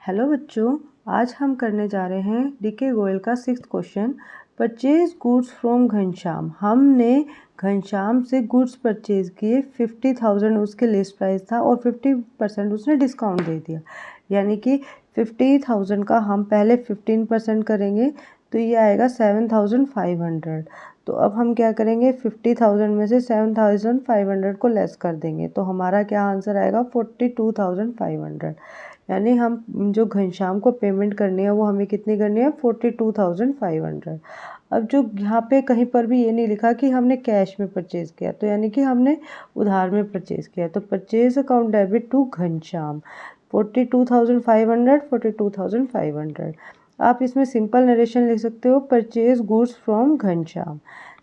Hello बच्चों, आज हम करने जा रहे हैं डीके गोयल का 6th question. Purchase goods from Ghanshyam. हमने घनश्याम से गुड्स परचेज किए, 50,000 उसके लिस्ट प्राइस था और 50% उसने डिस्काउंट दे दिया। यानी कि 50,000 का हम पहले 15% करेंगे तो ये आएगा 7,500। तो अब हम क्या करेंगे, 50,000 में से 7,500 को लेस कर देंगे तो हमारा क्या आंसर आएगा, 42,500। यानी हम जो घनश्याम को पेमेंट करनी है वो हमें कितनी करनी है, 42,500। अब जो यहाँ पे कहीं पर भी ये नहीं लिखा कि हमने कैश में परचेज़ किया, तो यानी कि हमने उधार में परचेज़ किया। तो purchase account debit to Ghanshyam 42,500, 42,500। आप इसमें सिंपल नरेशन लिख सकते हो, purchase goods from Ghanshyam.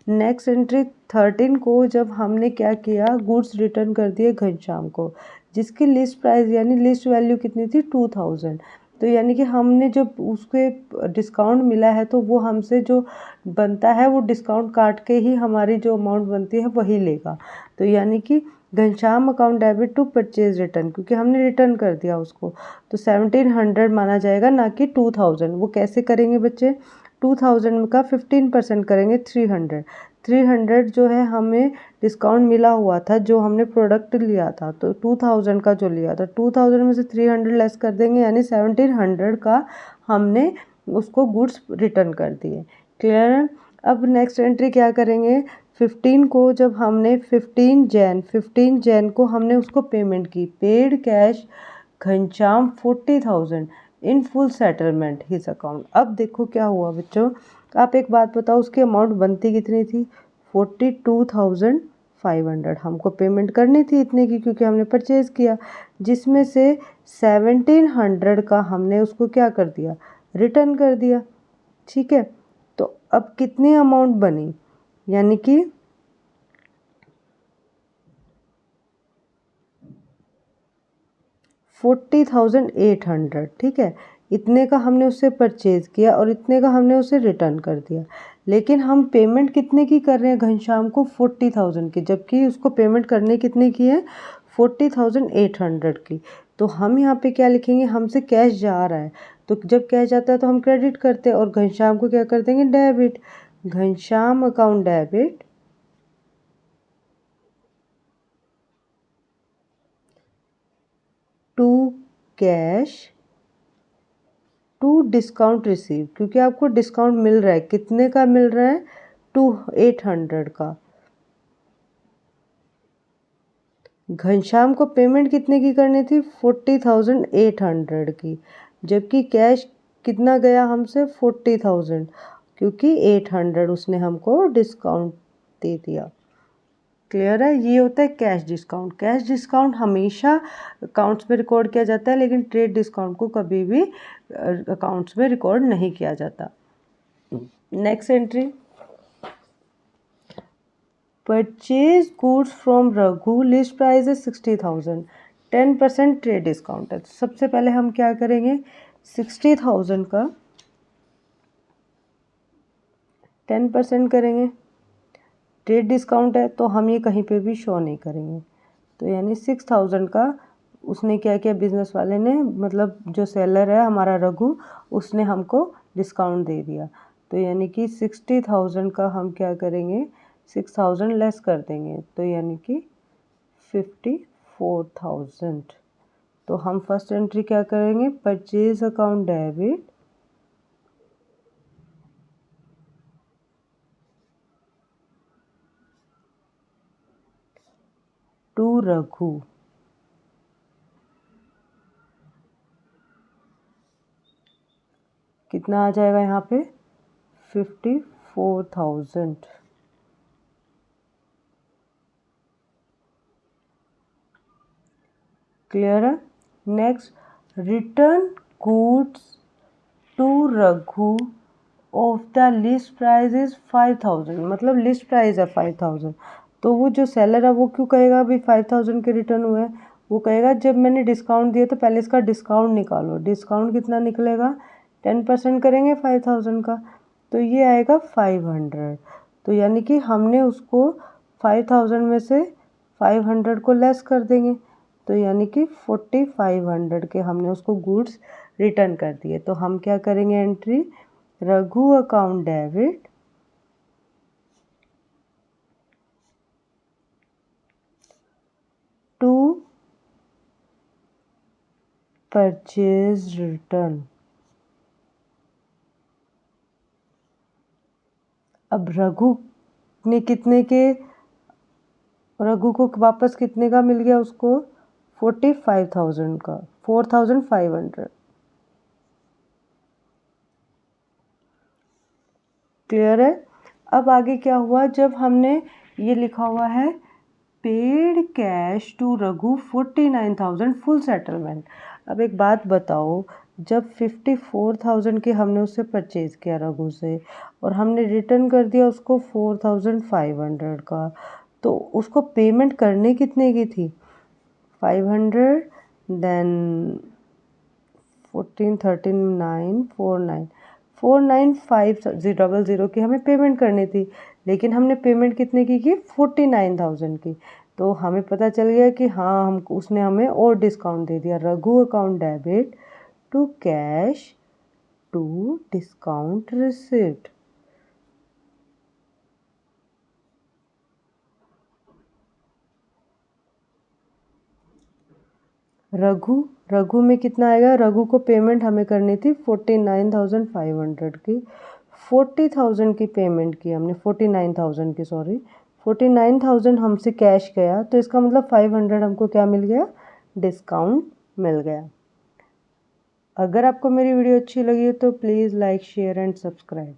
Next entry 13 को जब हमने क्या किया, गुड्स रिटर्न कर दिए घनश्याम को, जिसकी लिस्ट प्राइस यानी लिस्ट वैल्यू कितनी थी, 2,000। तो यानी कि हमने जब उसके डिस्काउंट मिला है तो वो हमसे जो बनता है वो डिस्काउंट काट के ही हमारी जो अमाउंट बनती है वही लेगा। तो यानी कि Ghanshyam account debit to purchase return, क्योंकि हमने रिटर्न कर दिया उसको, तो 1700 माना जाएगा, ना कि 2000। वो कैसे करेंगे बच्चे, 2000 का 15% करेंगे, 300। 300 जो है हमें डिस्काउंट मिला हुआ था जो हमने प्रोडक्ट लिया था, तो 2000 का जो लिया था, 2000 में से 300 लेस कर देंगे, यानी 1700 का हमने उसको गुड्स रिटर्न कर दिए। क्लियर है। अब नेक्स्ट एंट्री क्या करेंगे, 15 को जब हमने 15 जैन को हमने उसको पेमेंट की, paid cash Ghanshyam 40,000 in full settlement his account. अब देखो क्या हुआ बच्चों, आप एक बात बताओ, उसकी अमाउंट बनती कितनी थी, 42,500 हमको पेमेंट करनी थी इतने की, क्योंकि हमने परचेज़ किया, जिसमें से 1700 का हमने उसको क्या कर दिया, रिटर्न कर दिया। ठीक है, तो अब कितनी अमाउंट बनी, यानी कि 40,800। ठीक है, इतने का हमने उससे परचेज़ किया और इतने का हमने उसे रिटर्न कर दिया। लेकिन हम पेमेंट कितने की कर रहे हैं घनश्याम को, 40,000 की, जबकि उसको पेमेंट करने कितने की है, 40,800 की। तो हम यहाँ पे क्या लिखेंगे, हमसे कैश जा रहा है, तो जब कैश जाता है तो हम क्रेडिट करते हैं और घनश्याम को क्या कर देंगे, debit. Ghanshyam account debit to cash to discount receive, क्योंकि आपको डिस्काउंट मिल रहा है, कितने का मिल रहा है, 800 का। घनश्याम को पेमेंट कितने की करनी थी, 40,800 की, जबकि कैश कितना गया हमसे, 40,000, क्योंकि 800 उसने हमको डिस्काउंट दे दिया। क्लियर है। ये होता है कैश डिस्काउंट। कैश डिस्काउंट हमेशा अकाउंट्स में रिकॉर्ड किया जाता है, लेकिन ट्रेड डिस्काउंट को कभी भी अकाउंट्स में रिकॉर्ड नहीं किया जाता। Next entry, purchase goods from Raghu, list price है 60,000, 10% ट्रेड डिस्काउंट है। तो सबसे पहले हम क्या करेंगे, 60,000 का 10% करेंगे, ट्रेड डिस्काउंट है तो हम ये कहीं पे भी शो नहीं करेंगे। तो यानी 6,000 का उसने क्या किया, बिजनेस वाले ने, मतलब जो सेलर है हमारा रघु, उसने हमको डिस्काउंट दे दिया। तो यानी कि 60,000 का हम क्या करेंगे, 6,000 लेस कर देंगे, तो यानी कि 54,000। तो हम फर्स्ट एंट्री क्या करेंगे, purchase account debit to Raghu, कितना आ जाएगा यहाँ पे, 54,000। क्लियर है। Next, return goods to Raghu of the list price is 5,000, मतलब लिस्ट प्राइस है 5,000, तो वो जो सेलर है वो क्यों कहेगा अभी 5,000 के रिटर्न हुए हैं, वो कहेगा जब मैंने डिस्काउंट दिया तो पहले इसका डिस्काउंट निकालो। डिस्काउंट कितना निकलेगा, 10% करेंगे 5,000 का, तो ये आएगा 500। तो यानी कि हमने उसको 5,000 में से 500 को लेस कर देंगे, तो यानी कि 4500 के हमने उसको गुड्स रिटर्न कर दिए। तो हम क्या करेंगे entry, Raghu account debit to purchase return. अब रघु ने कितने के, रघु को वापस कितने का मिल गया उसको, 45,000 का, 4500। क्लियर है। अब आगे क्या हुआ, जब हमने ये लिखा हुआ है paid cash to Raghu 49,000 full settlement. अब एक बात बताओ, जब 54,000 की हमने उससे परचेज़ किया रघु से और हमने रिटर्न कर दिया उसको 4,500 का, तो उसको पेमेंट करने कितने की थी, 500, देन 14, 13, 9, 49, 49500 की हमें पेमेंट करनी थी, लेकिन हमने पेमेंट कितने की 49,000 की। तो हमें पता चल गया कि हाँ, हम उसने हमें और डिस्काउंट दे दिया। Raghu account debit to cash to discount receipt. Raghu में कितना आएगा, रघु को पेमेंट हमें करनी थी 49,500 की, 40,000 की पेमेंट की हमने, 49,000 की, सॉरी 49,000 हमसे कैश गया, तो इसका मतलब 500 हमको क्या मिल गया, डिस्काउंट मिल गया। अगर आपको मेरी वीडियो अच्छी लगी तो please like share and subscribe.